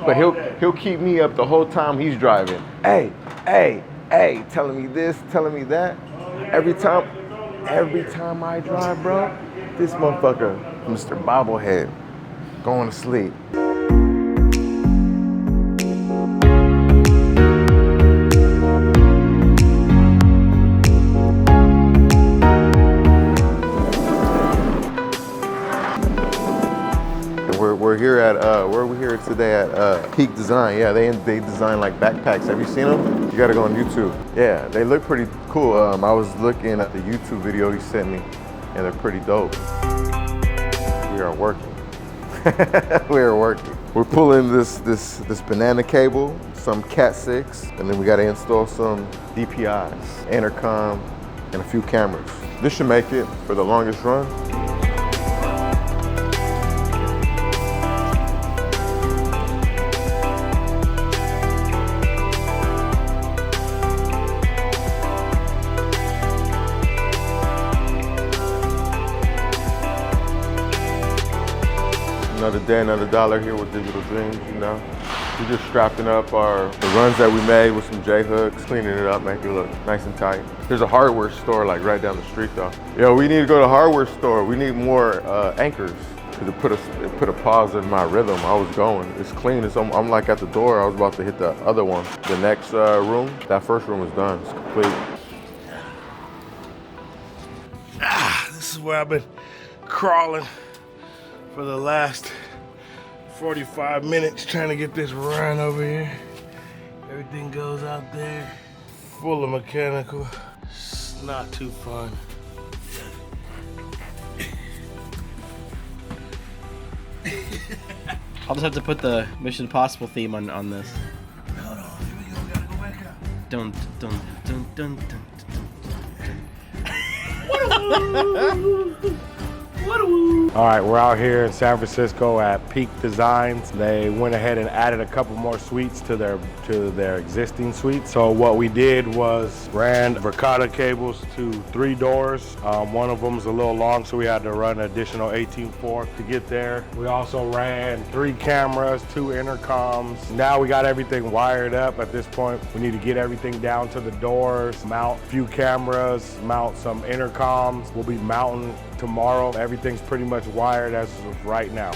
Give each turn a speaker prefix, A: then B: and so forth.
A: but he'll keep me up the whole time he's driving. Hey, telling me this, telling me that. Every time I drive, bro, this motherfucker, Mr. Bobblehead, going to sleep. We're here at where are we here today at Peak Design. Yeah, they design like backpacks. Have you seen them? You gotta go on YouTube. Yeah, they look pretty cool. I was looking at the YouTube video he sent me, and they're pretty dope. We are working. We are working. We're pulling this banana cable, some Cat 6, and then we gotta install some DPIs, intercom, and a few cameras. This should make it for the longest run. Another day, another dollar here with Digital Dreams, you know. We're just strapping up the runs that we made with some J-hooks, cleaning it up, make it look nice and tight. There's a hardware store like right down the street though. Yo, we need to go to the hardware store. We need more anchors to put a pause in my rhythm. I was going. It's clean. I'm like at the door. I was about to hit the other one. The next room, that first room is done. It's complete.
B: This is where I've been crawling for the last 45 minutes trying to get this run over here. Everything goes out there full of mechanical. It's not too fun.
C: I'll just have to put the Mission Impossible theme on this.
B: Hold on, here we go, we gotta go back up.
C: Dun dun dun dun dun dun.
D: All right, we're out here in San Francisco at Peak Designs. They went ahead and added a couple more suites to their existing suite. So what we did was ran Verkada cables to 3 doors. One of them is a little long, so we had to run an additional 18.4 to get there. We also ran 3 cameras, 2 intercoms. Now we got everything wired up. At this point, we need to get everything down to the doors, mount a few cameras, mount some intercoms. We'll be mounting tomorrow. Everything's pretty much wired as of right now.